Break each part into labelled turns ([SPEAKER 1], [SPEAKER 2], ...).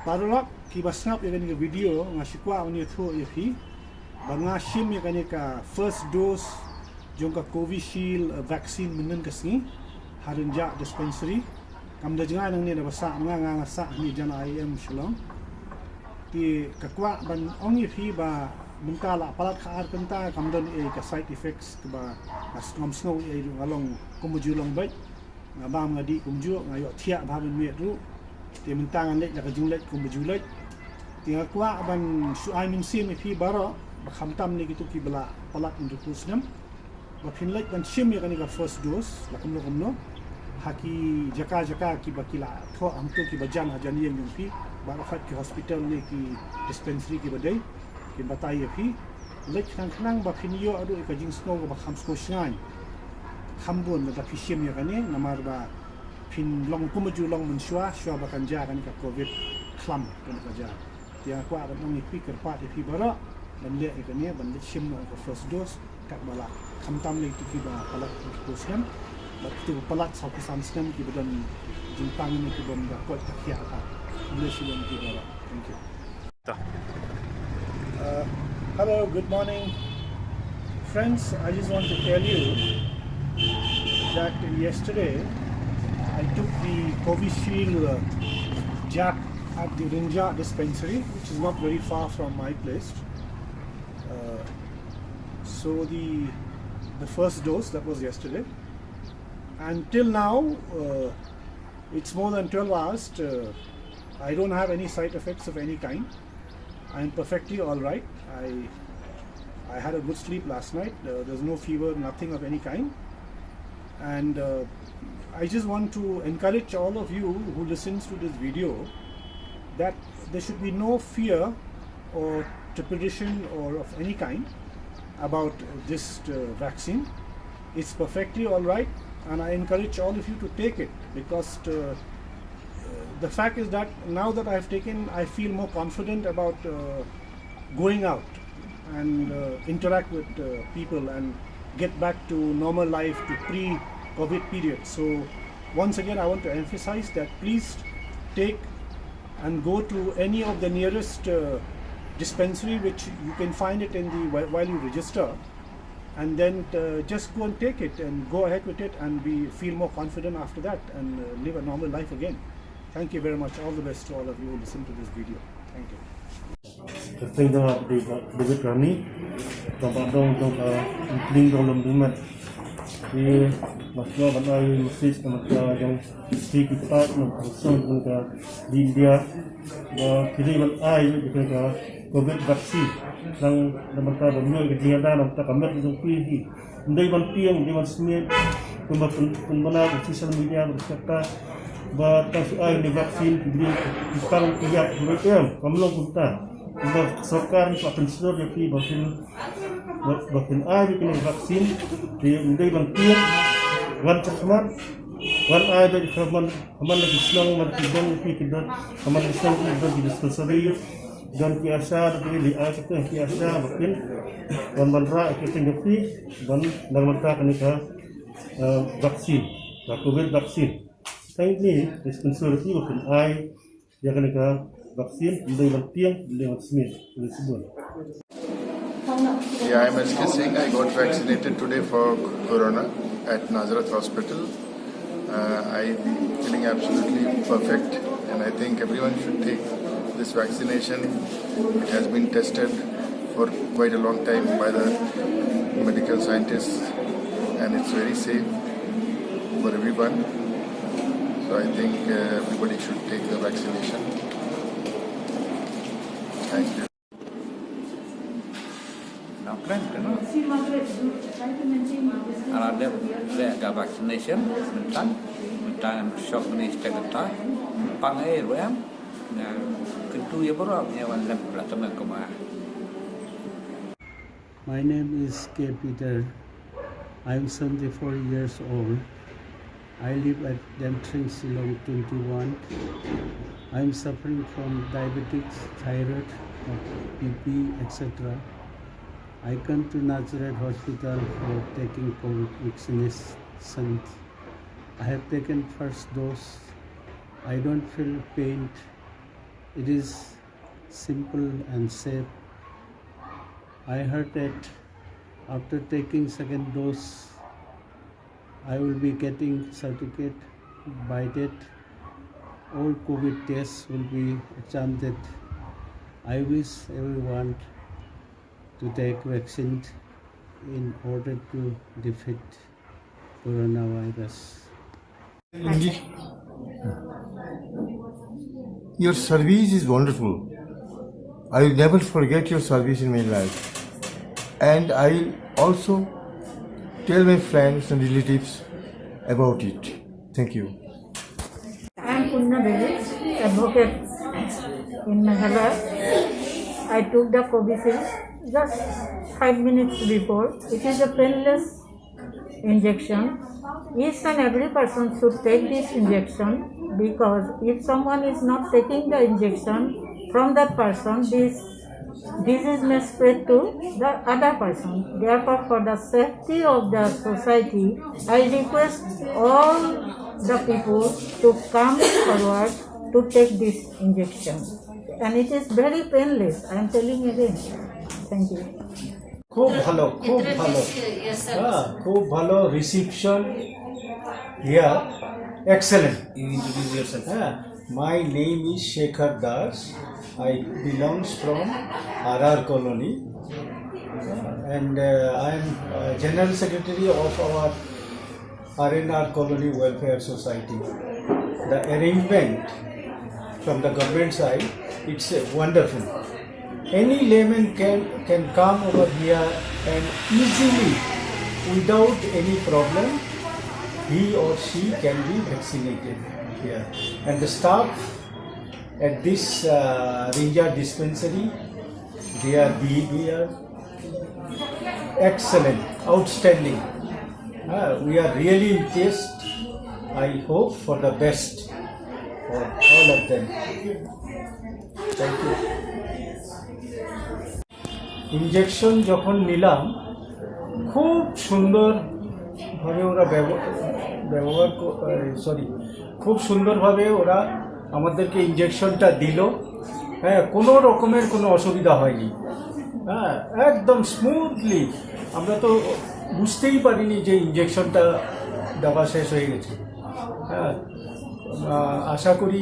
[SPEAKER 1] Parolak kibasngap ya kani video ngasikwa oni thu ifi banga shim ya kani ka first dose jongka Covishield vaccine menen kasni harinja dispensary kamda jenga nang ni da basa nga sa ni jana IM Shillong ti kakwa ban ongi fi ba mungkala palat khaar kanta kamda ni ka side effects ba asngom snow ai ngalong kumujulong bai ngabam ngadi kumju ngayo thia ba ben me ru ti mentangan lek la jumlet kumujulai ti akwa ban su ai min sim fi baro ba khamtam ni gitu ki bala palat untuk kusnam ba finlek ban shim ya kani ka first dose la kumno haki jaka ki bakila tho amto ki bajan hajan yem fi ba khat ki hospital ni ki dispensary ki badai ki batai fi lek khang ba finio adu ka jing snow ba kham sko shnai khambon da fi shim ya kani namar ba fin long kumaju long menshua shua bakan ja kan ka covid khlam kan ka ja dia kwa ban ngi fikir pa di fi bara dan le ka ne ban le shim no ka first dose kat bala khamtam le ki ba palat dose kan ba tu palat sa ki sam stem ki badan jimpang ni ki bom da ko ta khia ka le shim ki bara thank you hello, good morning friends. I just want to tell you that yesterday I took the Covishield jab at the Rinja dispensary, which is not very far from my place. So the first dose, that was yesterday. Until now, it's more than 12 hours. I don't have any side effects of any kind. I'm perfectly all right. I had a good sleep last night. There's no fever, nothing of any kind. And I just want to encourage all of you who listens to this video that there should be no fear or trepidation or of any kind about this vaccine. It's perfectly all right, and I encourage all of you to take it because the fact is that now that I've taken, I feel more confident about going out and interact with people and get back to normal life, to pre-COVID period. So once again I want to emphasize that please take and go to any of the nearest dispensary which you can find it in the while you register, and then just go and take it and go ahead with it and feel more confident after that and live a normal life again. Thank you very much. All the best to all of you who listen to this video. Thank you.
[SPEAKER 2] Testing di David Rani, tempat dong untuk link dalam dunia. Di masuk bandai musis kemudian yang di kita langsung juga di India, kini bandai juga COVID vaksin yang mereka berdua kejadian mereka kamera itu pergi. Dari bantiang di mana kemudian pembenar sosial media berkata bahawa soal di vaksin diberi dispang tiap mereka kamu kita सरकार को consider रखी vaccine आज की vaccine ये इंदे बनती है one चश्मा वन आज द हमन किस्म मन की दन की किधर हमन किस्म की इधर की डिस्कसरी दन की आशा दी आज के की आशा वैक्सीन वन बनरा के tinggi वन नगमता कने का vaccine covid vaccine ini dispensasi vaccine आई या कने का vaksin dari bantiang dari vaksin dari sebelum.
[SPEAKER 3] Yeah, I'm Khasi. I got vaccinated today for corona at Nazareth Hospital. I'm feeling absolutely perfect, and I think everyone should take this vaccination. It has been tested for quite a long time by the medical scientists, and it's very safe for everyone. So I think everybody should take the vaccination. Thank you.
[SPEAKER 4] Ada vaccination, mentang shock ni setengah pangai ruam, kentu ya berapa ni wan lem belakang kemana.
[SPEAKER 5] My name is K. Peter. I'm 74 years old. I live at Dentring Silong 21. I'm suffering from diabetics, thyroid, PP, etc. I come to Nazareth Hospital for taking COVID vaccination. I have taken first dose. I don't feel pain It is simple and safe. I heard that after taking second dose, I will be getting certificate. By that, all COVID tests will be exempted. I wish everyone to take vaccine in order to defeat coronavirus.
[SPEAKER 6] Indeed, your service is wonderful. I will never forget your service in my life. And I also tell my friends and relatives about it. Thank you.
[SPEAKER 7] I am Punna Devi, advocate in Meghalaya. I took the COVID just 5 minutes before. It is a painless injection. Each and every person should take this injection, because if someone is not taking the injection from that person, this disease may spread to the other person. Therefore, for the safety of the society, I request all the people to come forward to take this injection. And it is very painless. I am telling again. Thank you.
[SPEAKER 1] খুব ভালো খুব ভালো reception here excellent
[SPEAKER 2] You introduce yourself.
[SPEAKER 1] My name is Shekhar Das. I belongs from RR Colony, and I am General Secretary of our RNR Colony Welfare Society. The arrangement from the government side, it's wonderful. Any layman can come over here and easily, without any problem, he or she can be vaccinated here. And the staff at this Rinja dispensary, their behavior excellent, outstanding. We are really impressed. I hope for the best for all of them. Thank you. Injection যখন নিলাম খুব সুন্দরভাবে ওরা খুব সুন্দরভাবে ওরা আমাদেরকে ইনজেকশনটা দিল। কোনো রকমের কোনো অসুবিধা হয়নি। একদম স্মুথলি, আমরা তো বুঝতেই পারিনি যে ইনজেকশনটা দেওয়া শেষ হয়ে গেছে। আশা করি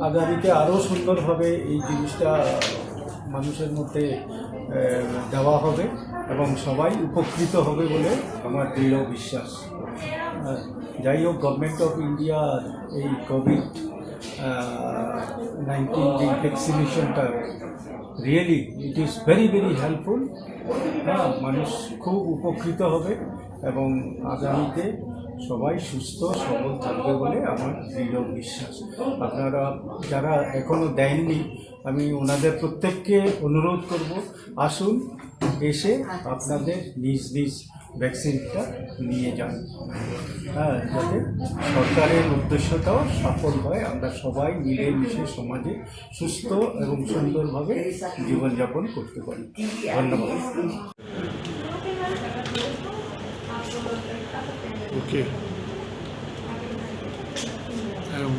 [SPEAKER 1] আগামীতে আরও সুন্দরভাবে এই জিনিসটা মানুষের মধ্যে দেওয়া হবে এবং সবাই উপকৃত হবে বলে আমার দৃঢ় বিশ্বাস। যাই হোক, গভর্নমেন্ট অফ ইন্ডিয়ার এই COVID-19 যে ভ্যাকসিনেশনটা really it is very helpful. মানুষ খুব উপকৃত হবে এবং আগামীতে সবাই সুস্থ সবল থাকবে বলে আমার দৃঢ় বিশ্বাস। আপনারা যারা এখনও দেননি, আমি ওনাদের প্রত্যেককে অনুরোধ করব, আসুন এসে আপনাদের নিজ ভ্যাকসিনটা নিয়ে যান, যাতে সরকারের উদ্দেশ্যটাও সফল হয়, আমরা সবাই মিলেমিশে সমাজে সুস্থ এবং সুন্দরভাবে জীবনযাপন করতে পারি। ধন্যবাদ।
[SPEAKER 8] Okay. I'm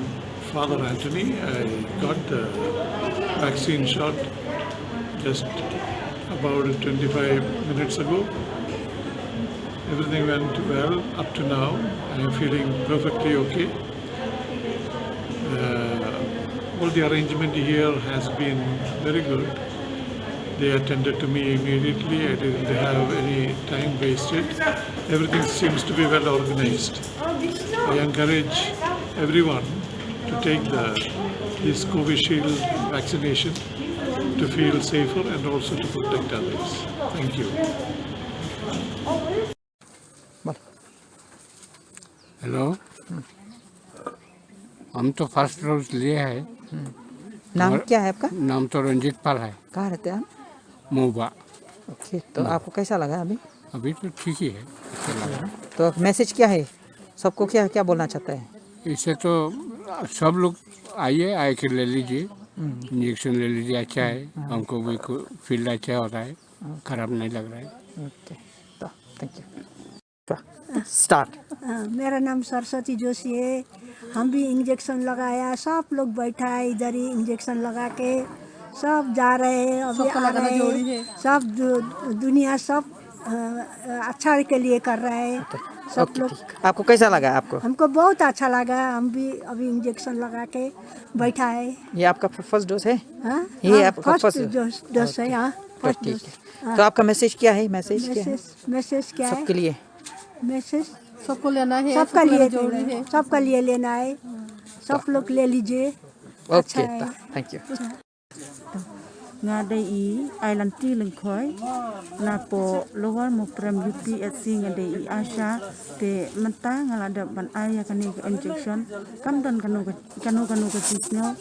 [SPEAKER 8] Father Anthony. I got the vaccine shot just about 25 minutes ago. Everything went well up to now. I am feeling perfectly okay. All the arrangement here has been very good. They attended to me immediately. I didn't have any time wasted. Everything seems to be well organized. I encourage everyone to take this COVID vaccination to feel safer and also to protect others. Thank you.
[SPEAKER 9] Hello, हम तो first dose लिए हैं।
[SPEAKER 10] नाम क्या है आपका?
[SPEAKER 9] नाम तो रंजीत पाल है।
[SPEAKER 10] कहाँ रहते हैं आप?
[SPEAKER 9] मोबा।
[SPEAKER 10] ओके, तो आपको कैसा लगा अभी?
[SPEAKER 9] अभी तो ठीक ही है, अच्छा लगा।
[SPEAKER 10] तो मैसेज क्या है, सबको क्या क्या बोलना चाहता है?
[SPEAKER 9] इससे तो सब लोग आए के ले लीजिए, इंजेक्शन ले लीजिए, अच्छा है। हमको भी फील्ड अच्छा हो रहा है, खराब नहीं लग रहा है।
[SPEAKER 10] ओके, तो थैंक यू। स्टार्ट।
[SPEAKER 11] मेरा नाम सरस्वती जोशी है। हम भी इंजेक्शन लगाया, सब लोग बैठा है इधर ही इंजेक्शन लगा के सब जा रहे हैं, अभी आ रहे हैं, सब दुनिया सब अच्छा के लिए कर रहा है सब
[SPEAKER 10] ओके,
[SPEAKER 11] लोग।
[SPEAKER 10] ठीक। आपको कैसा लगा आपको?
[SPEAKER 11] हमको बहुत अच्छा लगा, हम भी अभी इंजेक्शन लगा के बैठा है।
[SPEAKER 10] ये आपका फर्स्ट डोज है?
[SPEAKER 11] हाँ?
[SPEAKER 10] ये
[SPEAKER 11] हाँ,
[SPEAKER 10] आपका
[SPEAKER 11] फर्स्ट डोज है। हाँ,
[SPEAKER 10] तो
[SPEAKER 11] फर्स्ट
[SPEAKER 10] ठीक
[SPEAKER 11] डोज।
[SPEAKER 10] है। तो आपका मैसेज क्या है? मैसेज क्या है
[SPEAKER 11] मैसेज क्या है?
[SPEAKER 10] सबके लिए?
[SPEAKER 11] मैसेज
[SPEAKER 7] सबको लेना है,
[SPEAKER 11] सबका लिए सबका लिए लेना है, सब लोग ले लीजिए। अच्छा
[SPEAKER 10] ओके,
[SPEAKER 11] है।
[SPEAKER 10] Thank you.
[SPEAKER 12] ngadai I ailanti lengkhoi na po lower mokram UPSC ngadai I asha te menta ngalada ban aya kani injection kam dan kanu ka sisno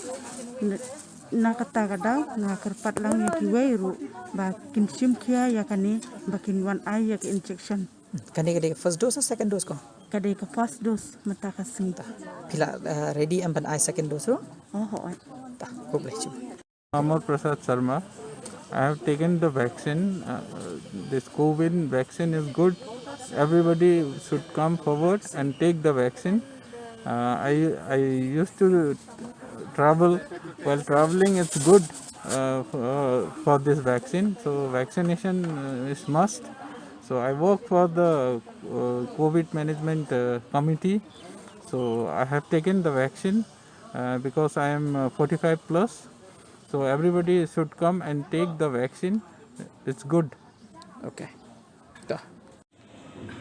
[SPEAKER 12] na kata kada na kerpat lang ya kiweiru ba kinsim kia ya kani bakin wan aya ke injection
[SPEAKER 10] kani first dose or second dose ko?
[SPEAKER 12] kadai ka first dose mata ka sinta
[SPEAKER 10] Pila ready am ban I second dose ro?
[SPEAKER 12] oh
[SPEAKER 10] Ta ko boleh cuba.
[SPEAKER 13] Amar Prasad Sharma. I have taken the vaccine. This COVID vaccine is good. Everybody should come forward and take the vaccine. I used to travel. While traveling, it's good for this vaccine. So vaccination is must. So I work for the COVID management committee. So I have taken the vaccine because I am 45 plus. So everybody should come and take the vaccine. It's good.
[SPEAKER 10] Okay.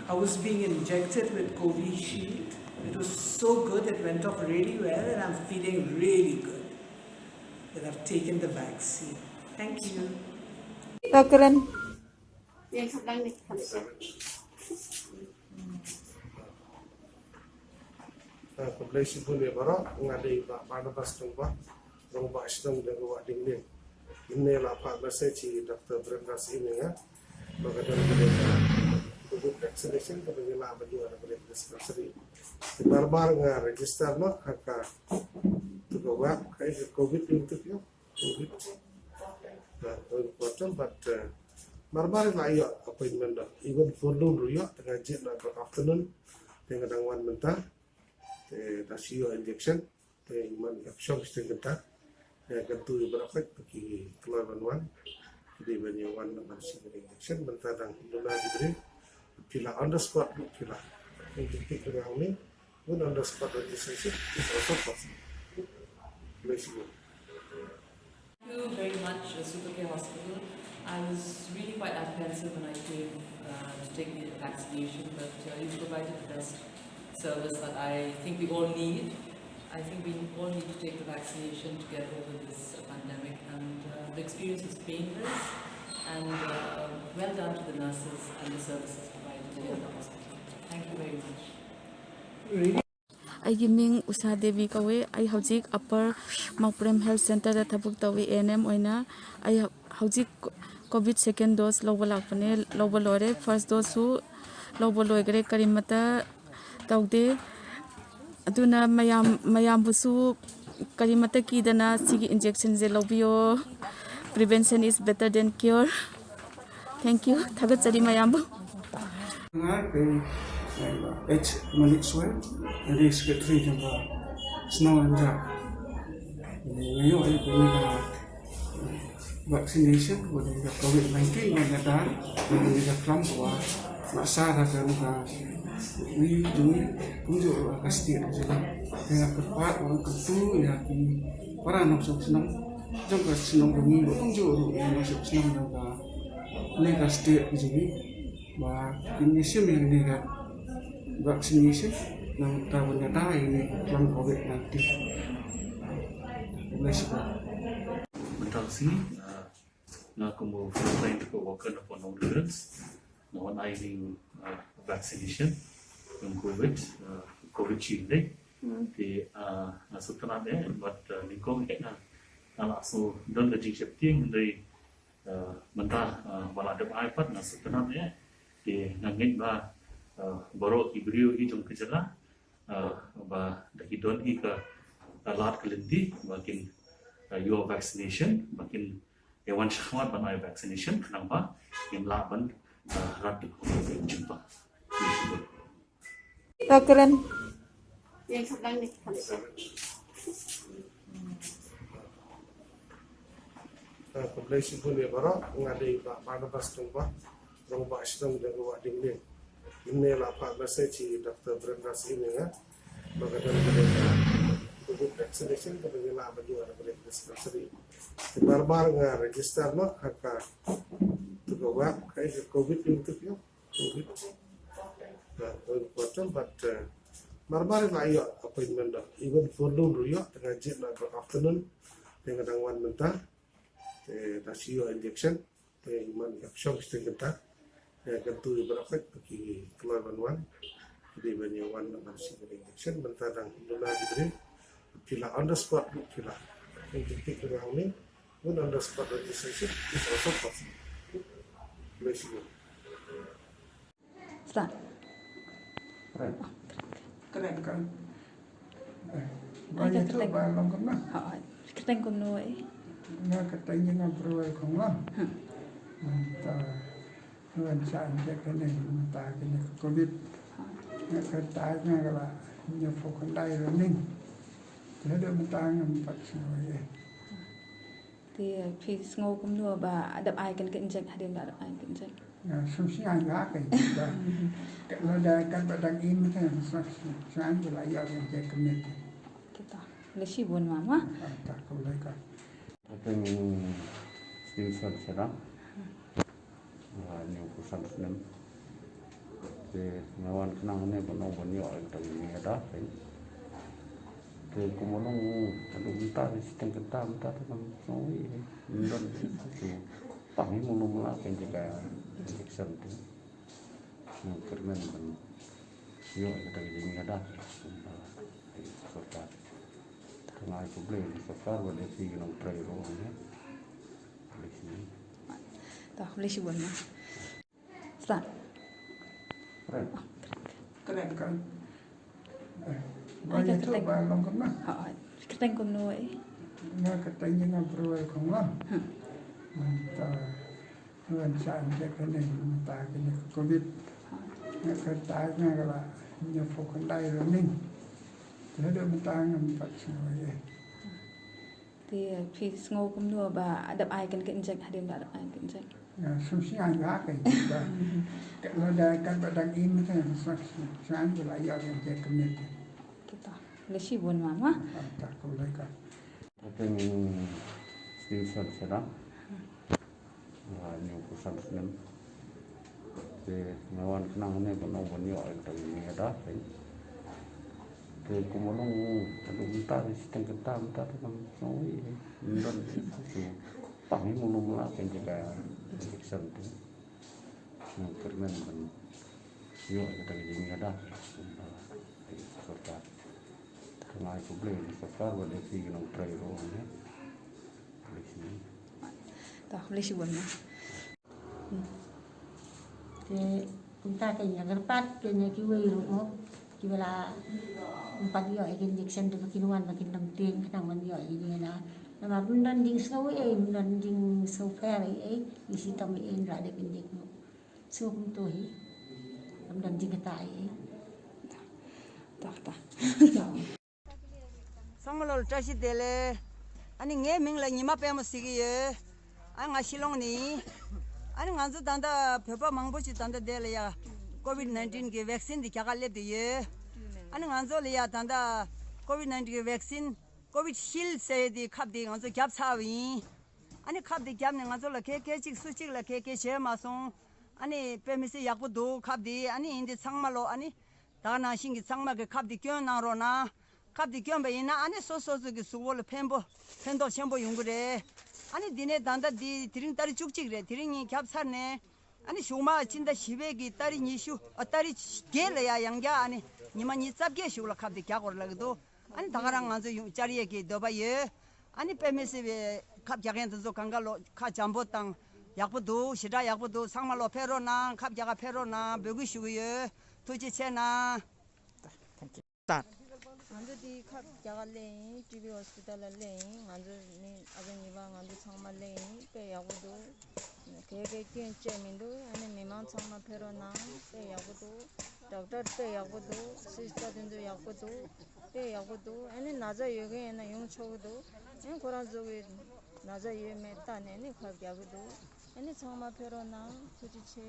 [SPEAKER 14] I was being injected with COVID-19. It was so good, it went off really well, and I'm feeling really good that I've taken the vaccine. Thank you.
[SPEAKER 7] Keren.
[SPEAKER 2] Populasi pun dia barak ngadai pada pasang bah rumah sedang dan rumah dingin. Ini lah Pak Mesej Dr. Brendas ini ya. Bagaimana kita untuk vaccination kepada lah bagi orang boleh dispensary. Barbar nggak register noh kakak tu kawat kayak COVID itu ya COVID. Nah, important but barbar lah ya appointment dah. Even for noon ya tengah jet nak afternoon tengah dangwan mentah. Nasiyo injection, man option istri kita, gantu berefek bagi keluar manual, jadi banyak wan nasi injection, mentadang dona diberi, bila on the spot, bila injektif dengan ini, pun on the spot registration is also possible. Flexible.
[SPEAKER 15] Thank you very much, Supercare Hospital. I was really quite apprehensive when I came to take the vaccination, but you provided the best service that I think we all need. I think we all need to take the vaccination to get over this pandemic, and the experience was painless and well done to the nurses and the services provided in the hospital. Thank you very much.
[SPEAKER 12] I giming Usha Devi kawe I hojik upper Mauprem Health Center da thabuk tawi NM oina I hojik COVID second dose lobal apne lobal ore first dose su lobal loigre karimata taude aduna mayam busu karimata kidana sigi injection je lobio prevention is better than cure. Thank you. Thagat chari mayam bu
[SPEAKER 1] H. Malik Swell, dari Sekretari Jangka Senang Anjak. Ngayon ay punya vaccination pada COVID-19 yang datang, yang dilakukan bahwa masyarakat yang ini tunjuk kasih juga dengan kepat orang ketu yang para nasib senang jangka senang kami tunjuk yang nasib senang jangka negara state juga bahwa Indonesia yang negara vaccination ng tawag na tayo ini lang COVID-19.
[SPEAKER 16] Bentar sini, nak kamu frontline untuk worker upon endurance, nawan ini vaccination ng COVID shield di setelah ni, but ni kau kena langsung don gaji septing dari bentar malah ada iPad na setelah ni di nangin bah baru ibrio hijau kejelah, bah dari don ke alat kelenti, makin your vaccination, makin hewan syahwat banai vaccination, kenapa? Yang laban ratu jumpa.
[SPEAKER 7] Keren.
[SPEAKER 2] Population pun dia baru ngadai pada pas tumpa, orang bahas tentang jaga dingin. Ini lah apa message Dr. Brenda ini ya. Bagaimana mereka COVID vaccination kemudian lah bagi orang boleh dispensary. Barbar nggak register lo haka tu bawa kayak COVID itu ya COVID. Nah, important but barbar lah ya appointment dah. Even for dulu ya tengah jet lah afternoon tengah dangwan mentah. Nasiyo injection, iman shop setengah tak, gantu berefek bagi keluar banuan, jadi banyak wan nasi injection, bentar dan dulu diberi, kila on the spot, kila injektif orang ni, pun on the spot registration is also possible. Basically.
[SPEAKER 17] Start.
[SPEAKER 18] Keren kan? Banyak tu balong kan?
[SPEAKER 17] Keren kan nuai.
[SPEAKER 18] Nga katanya nga beruai kong lang. Manta nuan saan dia kena manta kena COVID. Nga katanya nga kala nya fokandai running. Jadi manta nga empat semua.
[SPEAKER 17] Thì phi ngô cũng nua bà đập ai cần kinh doanh hay đập ai kinh doanh.
[SPEAKER 18] Nga sumsi ang gak kita. Kalau dah kan padang ini kan saan bila ya yang dia kena.
[SPEAKER 17] Kita lesi buan mama.
[SPEAKER 18] Tak kau lagi.
[SPEAKER 19] Ating Stinson sila new kusan sinem de ngawan kenang ne bono bonyo ay tawin ada de kumulong adu kita sistem kita tam soi ndon tu pangi mulung la ken jaga injection tu kermen ban yo ay tawin ada sorta tengah problem sokar boleh sih kita try rohnya
[SPEAKER 17] tak boleh sih buat mah start
[SPEAKER 18] keren kan banyak tu balong kan mah
[SPEAKER 17] keren kan nuai
[SPEAKER 18] nga katanya nga beruai kong lang manta nuan saan dia kena manta kena COVID nga katanya nga kala nya fokandai running. Jadi manta nga empat semua.
[SPEAKER 17] Thì phi ngô cũng nua bà đập ai cần kinh doanh hay đập ai kinh doanh.
[SPEAKER 18] Sumsi ang gak kita. Kalau dah kan padang ini kan saan bila ya yang dia kena.
[SPEAKER 17] Kita lesi buan mama.
[SPEAKER 18] Tak kau lagi.
[SPEAKER 19] Ating Stinson sila new kusan sinem de ngawan kenang ne bono bonyo ay tawin ada de kumulong adu kita sistem kita tam soi ndon tu pangi mulung la ken jaga injection tu kermen ban yo ay tawin ada sorta tengah problem sokar boleh sih kita try rohnya
[SPEAKER 17] tak boleh sih buat mah.
[SPEAKER 20] Thì chúng ta cái nhà cái phát cái nhà cái quay rồi thì là pagi yo cái injection tu kinuan makin penting kenang man yo ini na na bundan ding snow bundan ding so fair isi tam ra de pindik mo so kum to hi bundan ding kata
[SPEAKER 17] tak
[SPEAKER 21] 상물로 자시 될래 아니 게 명라 니마 빼면시기에 아 실롱니 아니 간주 단다 페파 망보시 단다 될래야 COVID-19 के vaccine दिखा ले दिए अनि ganzo लिया 단다 COVID-19 के vaccine Covid shield से दी खब दी ganzo क्या छावी अनि खब दी क्या ने ganzo लखे के चिक सुचिक लखे के छे मासों अनि पेमिसे याकु दो खब दी अनि इंदे सांगमालो अनि दाना सिंगी सांगमा के खब दी क्यों ना रोना खब दी क्यों बेना अनि सोसोस के सुवल 펜도 쳔보 용그래 아니 니네 단다 디 드링 딸이 죽지 그래 드링이 겹살네 아니 쇼마 진다 시베기 딸이 니슈 딸이 게래야 양자 아니 니만 이 잡게 쇼라 갑디 갸고르라도 아니 다가랑 안서 자리에 게 너바예 아니 빼메세 갑자겐도 강갈로 카 잠보땅 약부도 시라 약부도 상말로 페로나 갑자가 페로나 벽이슈예 도지체나
[SPEAKER 22] Andu di khap jaga le TV hospital le andu ni agen iba andu changma le pe yagudo
[SPEAKER 3] 계획된 재민도 아니 미만 참마 페로나 빼야고도 doctor 빼야고도 시스터든도 야고도 빼야고도 아니 나자 여기에는 용초도 이 그런 쪽에 나자 예매 따내니 가게하고도 아니 참마 페로나 부지체